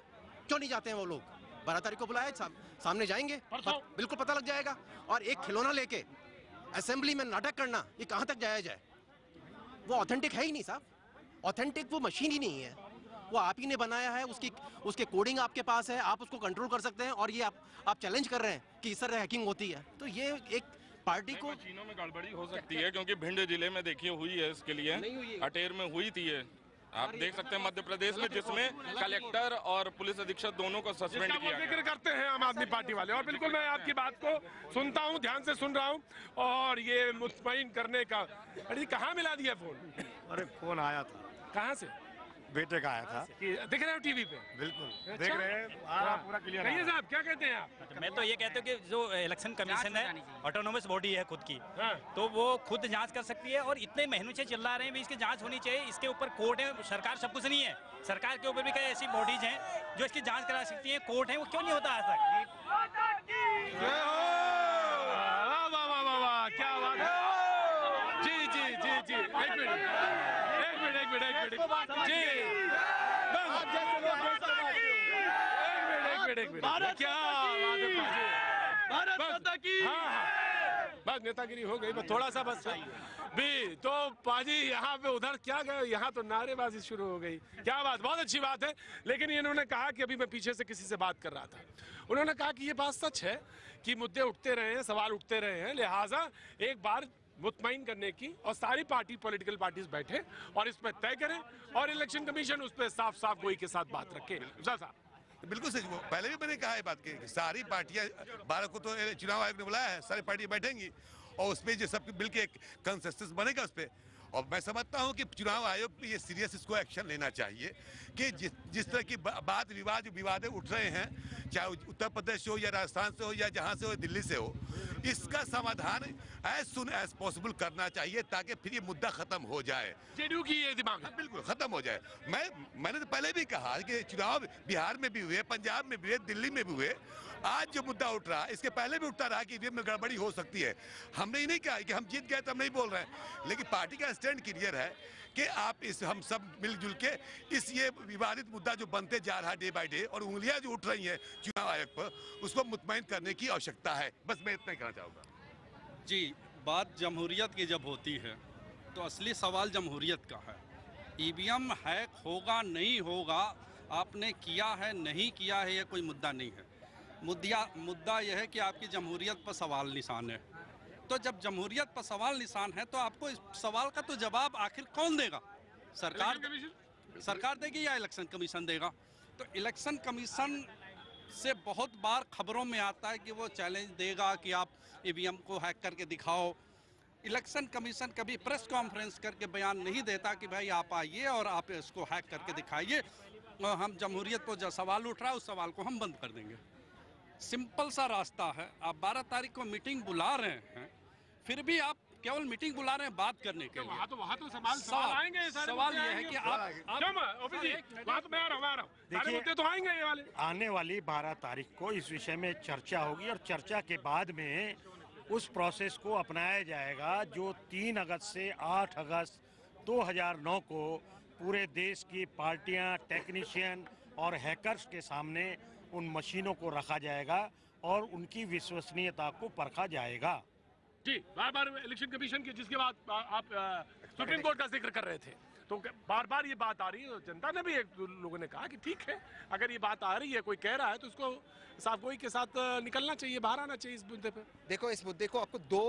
Speaker 7: क्यों नहीं जाते हैं वो लोग? 12 तारीख को बुलाए, सामने जाएंगे, बिल्कुल पता लग जाएगा। और एक खिलौना लेके असेंबली में नाटक करना, ये कहाँ तक जायज है? वो ऑथेंटिक है ही नहीं साहब, ऑथेंटिक वो मशीन ही नहीं है, वो आप ही ने बनाया है, उसके कोडिंग आपके पास है, आप उसको कंट्रोल कर सकते हैं। और ये आप चैलेंज कर रहे हैं कि इस तरह हैकिंग होती है, तो ये एक पार्टी को
Speaker 6: मशीनों में गड़बड़ी हो सकती है, क्योंकि भिंड जिले में देखिए हुई है इसके लिए, अटेर में हुई थी। आप देख सकते हैं मध्य प्रदेश में, जिसमें कलेक्टर और पुलिस अधीक्षक दोनों को सस्पेंड किया
Speaker 1: जिक्र करते हैं आम आदमी पार्टी वाले। और बिल्कुल मैं आपकी बात को सुनता हूं, ध्यान से सुन रहा हूं। और ये मुतमईन करने का, अरे कहाँ मिला दिया फोन?
Speaker 14: अरे फोन आया था।
Speaker 1: कहाँ से?
Speaker 14: बेटे का आया था।
Speaker 1: दिख रहे हो टीवी पे?
Speaker 14: बिल्कुल देख रहे हैं, पूरा क्लियर।
Speaker 1: कहिए साहब, क्या कहते हैं आप?
Speaker 23: मैं तो ये कहता हूँ कि जो इलेक्शन कमीशन है, ऑटोनोमस बॉडी है खुद की, तो वो खुद जांच कर सकती है। और इतने महीनों से चिल्ला रहे हैं भी इसकी जांच होनी चाहिए। इसके ऊपर कोर्ट है, सरकार सब कुछ नहीं है। सरकार के ऊपर भी कई ऐसी बॉडीज हैं जो इसकी जांच करा सकती हैं, कोर्ट है, वो क्यों नहीं होता आज तक?
Speaker 1: क्या बात है। जी जी जी जी, एक मिनट जी, क्या भारत माता की। हाँ, बस नेतागिरी हो गई, बस थोड़ा सा बस भी। तो पाजी यहाँ पे उधर क्या गए, यहाँ तो नारेबाजी शुरू हो गई। क्या बात, बहुत अच्छी बात है। लेकिन इन्होंने कहा कि अभी मैं पीछे से किसी से बात कर रहा था, उन्होंने कहा कि ये बात सच है कि मुद्दे उठते रहे हैं, सवाल उठते रहे हैं, लिहाजा एक बार मुतमईन करने की, और सारी पार्टी, पॉलिटिकल पार्टीज बैठे और इस पर तय करें, और इलेक्शन कमीशन उस पर साफ साफ गोई के साथ बात रखे। साहब
Speaker 20: बिल्कुल सही, वो पहले भी मैंने कहा है बात कि सारी पार्टियां 12 को तो चुनाव आयोग ने बुलाया है, सारी पार्टियां बैठेंगी और उस पर जो सब मिलकर एक कंसेंसस बनेगा उस पर। और मैं समझता हूं कि चुनाव आयोग भी ये सीरियस इसको एक्शन लेना चाहिए कि जिस तरह की बात विवादें उठ रहे हैं, चाहे उत्तर प्रदेश हो या राजस्थान से हो या जहां से हो, दिल्ली से हो, इसका समाधान एज सुन एज पॉसिबल करना चाहिए ताकि फिर ये मुद्दा खत्म हो जाए।
Speaker 1: जेडीयू की ये दिमाग है,
Speaker 20: बिल्कुल खत्म हो जाए। मैंने तो पहले भी कहा कि चुनाव बिहार में भी हुए, पंजाब में भी हुए, दिल्ली में भी हुए। आज जो मुद्दा उठ रहा है, इसके पहले भी उठता रहा कि ईवीएम में गड़बड़ी हो सकती है। हमने ही नहीं कहा कि हम जीत गए तो हम नहीं बोल रहे हैं, लेकिन पार्टी का स्टैंड क्लियर है कि आप हम सब मिलजुल के ये विवादित मुद्दा जो बनते जा रहा है डे बाय डे और उंगलियां जो उठ रही हैं चुनाव आयोग पर, उसको मुतमईन करने की आवश्यकता है। बस मैं इतना ही कहना चाहूँगा।
Speaker 5: जी, बात जमहूरियत की जब होती है तो असली सवाल जमहूरियत का है। ईवीएम हैक होगा नहीं होगा, आपने किया है नहीं किया है, यह कोई मुद्दा नहीं है। मुद्दा यह है कि आपकी जमहूरियत पर सवाल निशान है। तो जब जमहूरियत पर सवाल निशान है तो आपको इस सवाल का तो जवाब आखिर कौन देगा? सरकार देगी या इलेक्शन कमीशन देगा? तो इलेक्शन कमीशन से बहुत बार खबरों में आता है कि वो चैलेंज देगा कि आप ईवीएम को हैक करके दिखाओ। इलेक्शन कमीशन कभी प्रेस कॉन्फ्रेंस करके बयान नहीं देता कि भाई आप आइए और आप इसको हैक करके दिखाइए, हम जमहूरियत पर जो सवाल उठ रहा है उस सवाल को हम बंद कर देंगे। सिंपल सा रास्ता है। आप 12 तारीख को मीटिंग बुला रहे हैं, फिर भी आप केवल मीटिंग बुला रहे हैं बात करने के लिए।
Speaker 1: वहाँ तो सवाल आएंगे।
Speaker 5: सवाल ये है कि आप
Speaker 1: वहाँ तो मैं आ रहा हूँ, सारे मुद्दे तो आएंगे ये वाले।
Speaker 14: आने वाली 12 तारीख को इस विषय में चर्चा होगी और चर्चा के बाद में उस प्रोसेस को अपनाया जाएगा जो 3 अगस्त से 8 अगस्त 2009 को पूरे देश की पार्टियां, टेक्नीशियन और हैकर्स के सामने उन मशीनों को रखा जाएगा और उनकी विश्वसनीयता को परखा जाएगा।
Speaker 1: जी, बार इलेक्शन कमीशन के जिसके बाद आप सुप्रीम कोर्ट का जिक्र कर रहे थे, तो बार ये बात आ रही है। जनता ने भी एक लोगों ने कहा कि ठीक है, अगर ये बात आ रही है, कोई कह रहा है तो उसको साफगोई के साथ निकलना चाहिए, बाहर आना चाहिए इस मुद्दे पे।
Speaker 13: देखो, इस मुद्दे को आपको 2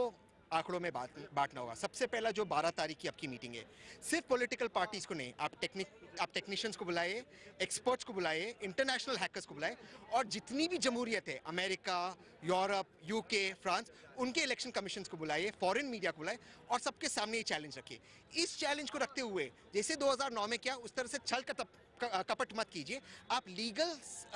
Speaker 13: आंकड़ों में बांटना होगा। सबसे पहला जो 12 तारीख की आपकी मीटिंग है, सिर्फ पॉलिटिकल पार्टीज को नहीं, आप टेक्नीशियंस को बुलाए, एक्सपर्ट्स को बुलाए, इंटरनेशनल हैकर्स को बुलाए और जितनी भी जमहूरियत है, अमेरिका, यूरोप, यूके, फ्रांस, उनके इलेक्शन कमीशंस को बुलाइए, फॉरेन मीडिया को बुलाए और सबके सामने ये चैलेंज रखिए। इस चैलेंज को रखते हुए जैसे 2009 में किया, उस तरह से छल कपट मत कीजिए। आप लीगल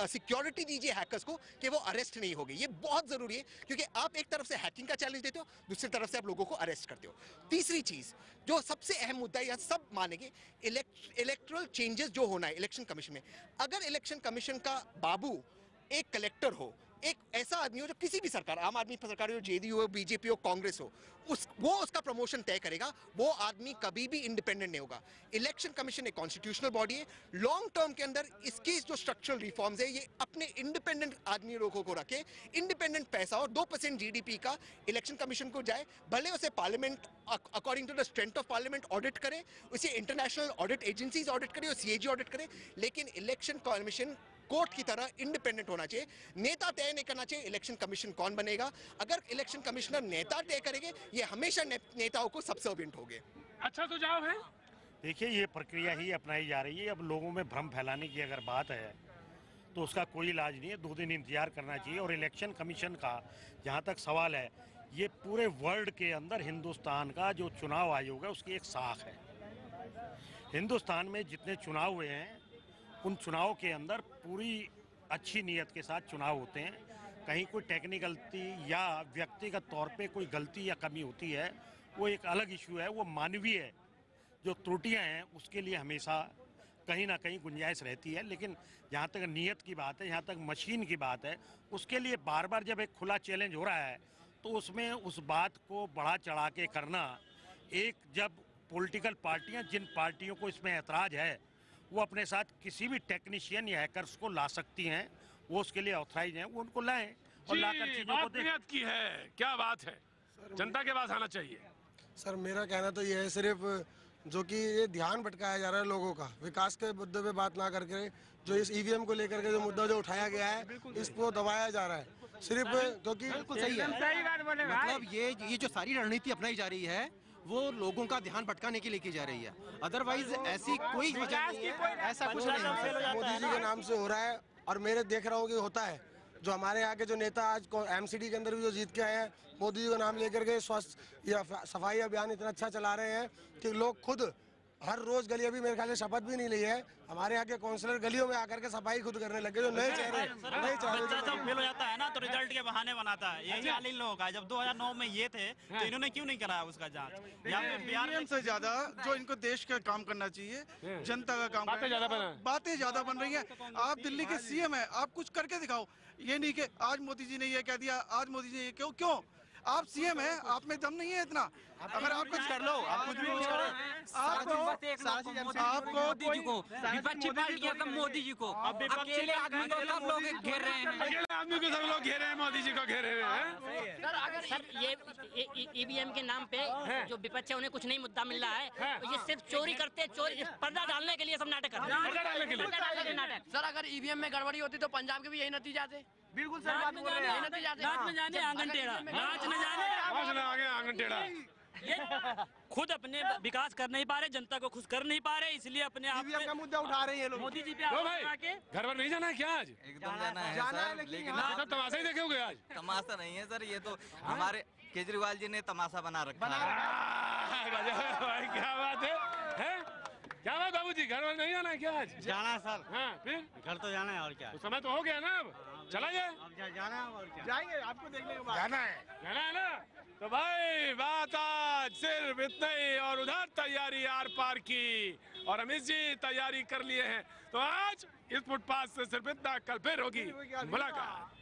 Speaker 13: सिक्योरिटी दीजिए हैकर्स को कि वो अरेस्ट नहीं होंगे। ये बहुत ज़रूरी है क्योंकि आप एक तरफ से हैकिंग का चैलेंज देते हो, दूसरी तरफ से आप लोगों को अरेस्ट करते हो। तीसरी चीज़ जो सबसे अहम मुद्दा है, यह सब मानेंगे, इलेक्टोरल चेंजेस जो होना है इलेक्शन कमीशन में। अगर इलेक्शन कमीशन का बाबू एक कलेक्टर हो, एक ऐसा आदमी हो जो किसी भी सरकार, आम आदमी सरकार हो, जेडीयू हो, बीजेपी हो, कांग्रेस हो, वो उसका प्रमोशन तय करेगा। वो आदमी कभी भी इंडिपेंडेंट नहीं होगा। इलेक्शन कमीशन एक कॉन्स्टिट्यूशनल बॉडी है। लॉन्ग टर्म के अंदर इसकी जो स्ट्रक्चरल रिफॉर्म्स है, ये अपने इंडिपेंडेंट आदमी लोगों को रखे, इंडिपेंडेंट पैसा और 2% जीडीपी का इलेक्शन कमीशन को जाए, भले उसे parliament according to the strength of parliament audit करे, उसे इंटरनेशनल ऑडिट एजेंसीज ऑडिट करे और सीएजी ऑडिट करे, लेकिन इलेक्शन कमीशन कोर्ट की तरह इंडिपेंडेंट होना चाहिए। नेता तय नहीं करना चाहिए इलेक्शन कमीशन कौन बनेगा। अगर इलेक्शन कमिश्नर नेता तय करेंगे, ये हमेशा नेताओं को सबसर्विएंट होंगे।
Speaker 1: अच्छा सुझाव है।
Speaker 14: देखिए, ये प्रक्रिया ही अपनाई जा रही है। अब लोगों में भ्रम फैलाने की अगर बात है तो उसका कोई इलाज नहीं है। 2 दिन इंतजार करना चाहिए। और इलेक्शन कमीशन का जहाँ तक सवाल है, ये पूरे वर्ल्ड के अंदर हिंदुस्तान का जो चुनाव आयोग है उसकी एक शाख है। हिंदुस्तान में जितने चुनाव हुए हैं, उन चुनाव के अंदर पूरी अच्छी नीयत के साथ चुनाव होते हैं। कहीं कोई टेक्निकलिटी या व्यक्तिगत तौर पे कोई गलती या कमी होती है, वो एक अलग इशू है। वो मानवीय जो त्रुटियां हैं उसके लिए हमेशा कहीं ना कहीं गुंजाइश रहती है। लेकिन जहाँ तक नीयत की बात है, जहाँ तक मशीन की बात है, उसके लिए बार बार जब एक खुला चैलेंज हो रहा है तो उसमें उस बात को बढ़ा चढ़ा के करना, एक जब पॉलिटिकल पार्टियाँ, जिन पार्टियों को इसमें ऐतराज़ है, वो अपने साथ किसी भी टेक्नीशियन या हैकर्स को ला सकती हैं, वो उसके लिए ऑथराइज हैं, वो उनको लाएं और लाकर चीज़ों को
Speaker 1: देखें। की है, क्या बात है, जनता के पास आना चाहिए।
Speaker 8: सर, मेरा कहना तो ये है, सिर्फ जो कि ये ध्यान भटकाया जा रहा है लोगों का, विकास के मुद्दे पे बात ना करके जो इस ईवीएम को लेकर के जो मुद्दा जो उठाया गया है, इसको दबाया जा रहा है सिर्फ, क्योंकि
Speaker 7: बिल्कुल सही है। मतलब ये जो सारी रणनीति अपनाई जा रही है वो लोगों का ध्यान भटकाने के लिए की जा रही है। अदरवाइज ऐसी कोई वजह नहीं है, ऐसा कुछ नहीं है।
Speaker 8: मोदी जी के नाम से हो रहा है, और मेरे देख रहा हूँ कि होता है। जो हमारे यहाँ के जो नेता आज MCD के अंदर भी जो जीत के आए हैं, मोदी जी का नाम लेकर के स्वास्थ्य या सफाई अभियान इतना अच्छा चला रहे हैं कि लोग खुद हर रोज गली, अभी मेरे ख्याल से शपथ भी नहीं ली है, हमारे यहाँ के काउंसलर गलियों में आकर के सफाई खुद करने लगे। जो नए चेहरे
Speaker 2: बच्चा जब फेल हो जाता है ना तो रिजल्ट के बहाने बनाता है। यही हाल इन लोगों का। जब 2009 में ये थे तो इन्होंने क्यों नहीं कराया उसका जांच? यहाँ पे बिहार
Speaker 9: से ज्यादा जो इनको देश का काम करना चाहिए, जनता का काम, बातें ज्यादा बन रही है। आप दिल्ली के CM है, आप कुछ करके दिखाओ। ये नहीं कि आज मोदी जी ने ये कह दिया, आज मोदी जी ने क्यों आप CM है, आप में दम नहीं है इतना। अगर आप कुछ कर लो, आप कुछ भी करो, आपको
Speaker 11: मोदी जी को, विपक्षी पार्टियां सब मोदी जी को, अकेले आदमी को सब लोग घेर रहे हैं,
Speaker 1: अकेले आदमी को सब लोग घेरे हैं, मोदी जी को घेरे हुए हैं।
Speaker 24: सर ये EVM के नाम पे जो विपक्ष है उन्हें कुछ नहीं मुद्दा मिल रहा है, ये सिर्फ चोरी करते हैं, चोरी पर्दा डालने के लिए सब नाटक करते हैं, पर्दा डालने के लिए।
Speaker 11: सर अगर EVM में गड़बड़ी होती तो पंजाब के भी यही नतीजा थे।
Speaker 24: बिल्कुल सर बात बोल रहे हैं,
Speaker 11: नाच में जाने आंगन टेढ़ा,
Speaker 24: नाच में जाने
Speaker 1: आगे आंगन टेढ़ा।
Speaker 11: खुद अपने विकास कर नहीं पा रहे, जनता को खुश कर नहीं पा रहे, इसलिए अपने आप
Speaker 12: का मुद्दा उठा रहे हैं लोग।
Speaker 11: मोदी जी पे
Speaker 1: भाई घर पर नहीं जाना है क्या आज?
Speaker 25: एकदम जाना है सर, लेकिन
Speaker 1: तो तमाशा ही देखे हुए आज।
Speaker 25: तमाशा नहीं है सर, ये तो हमारे केजरीवाल जी ने तमाशा बना रखा है।
Speaker 1: भाई क्या बात है? क्या बात बाबूजी, घर पर नहीं जाना है क्या आज?
Speaker 2: जाना है सर।
Speaker 1: हाँ फिर
Speaker 2: घर तो जाना है और क्या।
Speaker 1: तो समय तो हो गया ना, अब चला जाए।
Speaker 2: अब जाना है और क्या।
Speaker 12: जाएंगे आपको देखने के बाद।
Speaker 1: जाना है ना। तो भाई बात आज सिर्फ इतना ही, और उधर तैयारी आर पार की, और अमित जी तैयारी कर लिए हैं। तो आज इस फुटपाथ से सिर्फ इतना, कल फिर होगी मुलाकात।